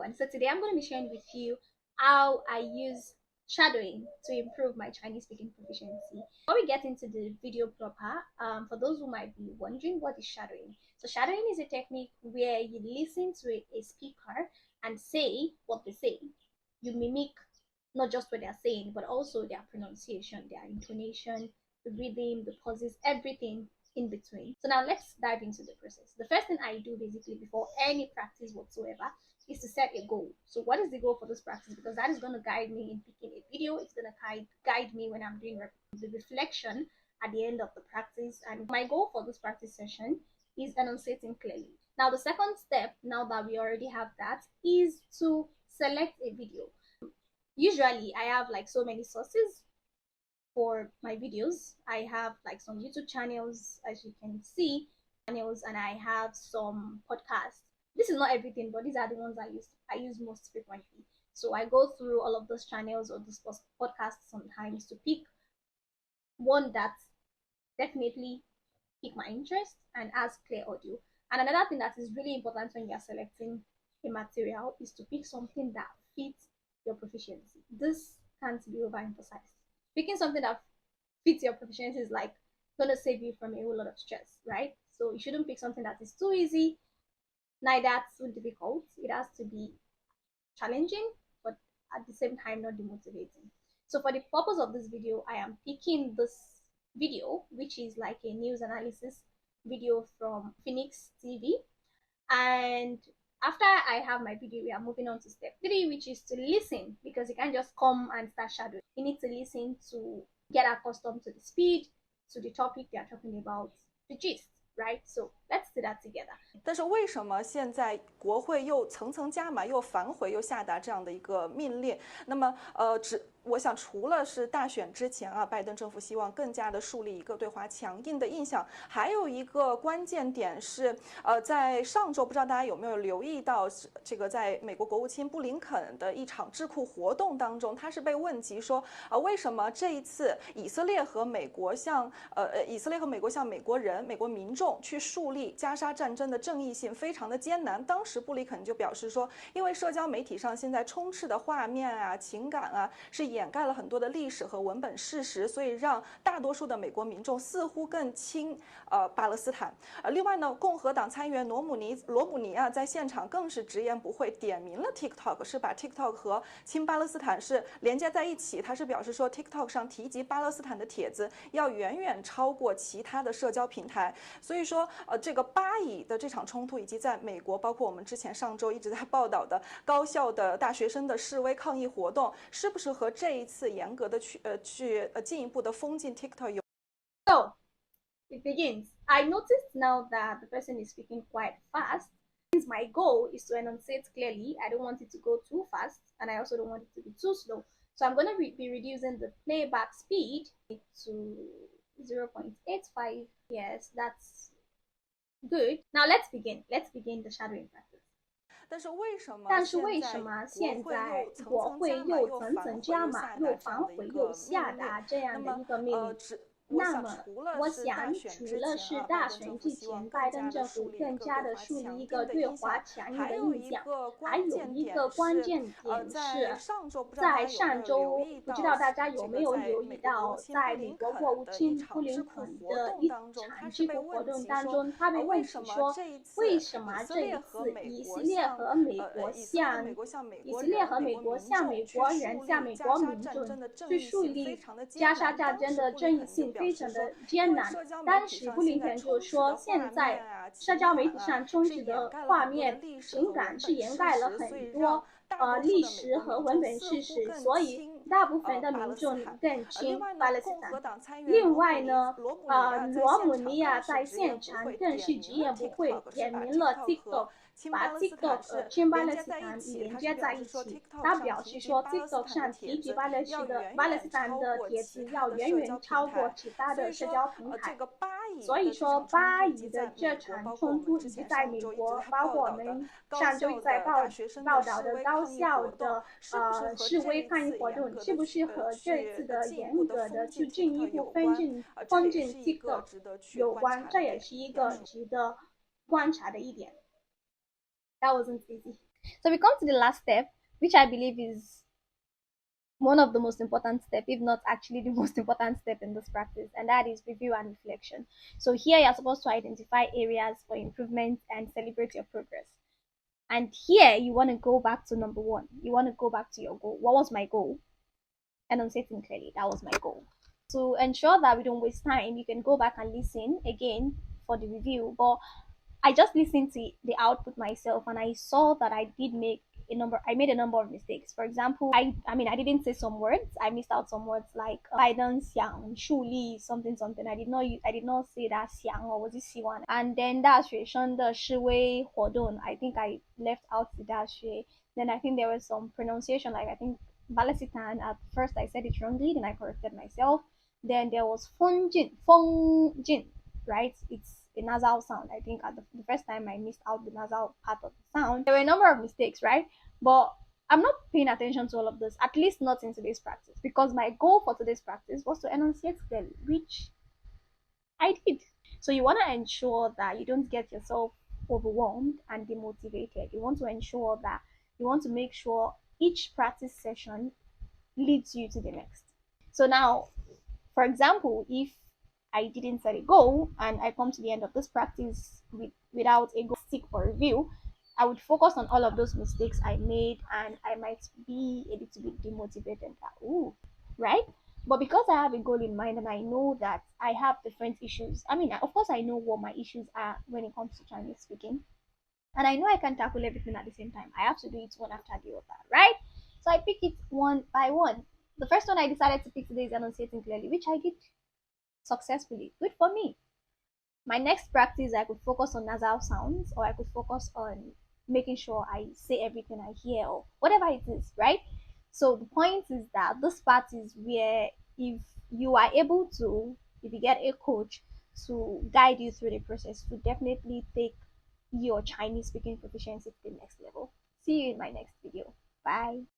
everyone. So today I'm going to be sharing with you how I use shadowing to improve my Chinese speaking proficiency. Before we get into the video proper, for those who might be wondering what is shadowing. So shadowing is a technique where you listen to a speaker and say what they say. You mimic not just what they're saying, but also their pronunciation, their intonation, the rhythm, the pauses, everything in between. So now let's dive into the process. The first thing I do basically before any practice whatsoever is to set a goal. So what is the goal for this practice? Because that is going to guide me in picking a video. It's going to guide me when I'm doing the reflection at the end of the practice. And my goal for this practice session is enunciating clearly. Now the second step, now that we already have that, is to select a video. Usually I have like so many sources for my videos. I have like some YouTube channels, as you can see, channels, and I have some podcasts. This is not everything, but these are the ones I use most frequently. So I go through all of those channels or those podcasts sometimes to pick one that definitely pique my interest and has clear audio. And another thing that is really important when you're selecting a material is to pick something that fits your proficiency. This can't be overemphasized. Picking something that fits your proficiency is like gonna save you from a whole lot of stress, right? So you shouldn't pick something that is too easy, neither too difficult. It has to be challenging, but at the same time not demotivating. So for the purpose of this video, I am picking this video, which is like a news analysis video from Phoenix TV. And after I have my video, we are moving on to step 3, which is to listen, because you can't just come and start shadowing. You need to listen to get accustomed to the speed, to the topic they are talking about, the gist, right? So let's do that together. 但是为什么现在国会又层层加码，又反悔，又下达这样的一个命令？那么我想除了是大选之前啊，拜登政府希望更加的树立一个对华强硬的印象，还有一个关键点是，在上周不知道大家有没有留意到，这个在美国国务卿布林肯的一场智库活动当中，他是被问及说，为什么这一次以色列和美国向美国人、美国民众去树立加沙战争的正义性非常的艰难？当时布林肯就表示说，因为社交媒体上现在充斥的画面啊、情感啊，是掩盖了很多的历史和文本事实，所以让大多数的美国民众似乎更亲巴勒斯坦。另外呢，共和党参议员罗姆尼啊，在现场更是直言不讳点名了 TikTok， 是把 TikTok 和亲巴勒斯坦是连接在一起。他是表示说 ，TikTok 上提及巴勒斯坦的帖子要远远超过其他的社交平台。所以说，这个巴以的这场冲突，以及在美国，包括我们之前上周一直在报道的高校的大学生的示威抗议活动，是不是和这一次严格的去进一步的封禁 TikTok 有？So it begins. I noticed now that the person is speaking quite fast. Since my goal is to enunciate clearly, I don't want it to go too fast, and I also don't want it to be too slow. So I'm going to be reducing the playback speed to 0.85. Yes, that's good. Now let's begin. Let's begin the shadowing practice. 但是为什么现在国会又层层加码，又反悔又下达这样的一个命令？那么，我想除了是大选之前，拜登政府更加的树立一个对华强硬的印象，还有一个关键点是，在上周，不知道大家有没有留意到，在美国国务卿布林肯的一场智库活动当中，他被问及说，为什么这一次以色列和美国向美国人、向美国民众去树立加沙战争的正义性？非常的艰难。当时布林肯就说，现在社交媒体上充斥的画面、情感是掩盖了很多历史和文本事实，所以大部分的民众更亲巴勒斯坦。另外呢，罗姆尼亚在现场更是直言不讳点名了 TikTok。把 TikTok 亲巴勒斯坦连接在一起，他表示说 ，TikTok 上提及巴勒斯坦的帖子要远远超过其他的社交平台。所以说，巴以的这场冲突以及在美国，包括我们上周在报道的高校的示威抗议活动，是不是和这次的严格的去进一步封禁 TikTok 有关？这也是一个值得观察的一点。That wasn't easy. So we come to the last step, which I believe is one of the most important step, if not actually the most important step in this practice, and that is review and reflection. So here you're supposed to identify areas for improvement and celebrate your progress. And here you want to go back to number one. You want to go back to your goal. What was my goal? Enunciating clearly. That was my goal. To ensure that we don't waste time, you can go back and listen again for the review. But I just listened to the output myself, and I saw that I made a number of mistakes. For example, I didn't say some words. I missed out some words like Biden xiang, shuli, something something. I did not say that xiang, or was it xiwan? And then 大学生的示威活动, I think I left out the 大学. Then I think there was some pronunciation, like I think Balasitan. At first I said it wrongly, then I corrected myself. Then there was Feng Jin, right? It's a nasal sound. I think at the first time I missed out the nasal part of the sound. There were a number of mistakes, right? But I'm not paying attention to all of this, at least not in today's practice, because my goal for today's practice was to enunciate clearly, which I did. So you want to ensure that you don't get yourself overwhelmed and demotivated. You want to make sure each practice session leads you to the next. So now, for example, if I didn't set a goal and I come to the end of this practice without a goal stick for review, I would focus on all of those mistakes I made, and I might be a little bit demotivated. Ooh, right? But because I have a goal in mind and I know that I have different issues, of course, I know what my issues are when it comes to Chinese speaking, and I know I can tackle everything at the same time. I have to do it one after the other, right? So I pick it one by one. The first one I decided to pick today is enunciating clearly, which I did successfully. Good for me. My next practice, I could focus on nasal sounds, or I could focus on making sure I say everything I hear, or whatever it is, right? So the point is that this part is where if you are able to, if you get a coach to guide you through the process, to definitely take your Chinese speaking proficiency to the next level. See you in my next video. Bye.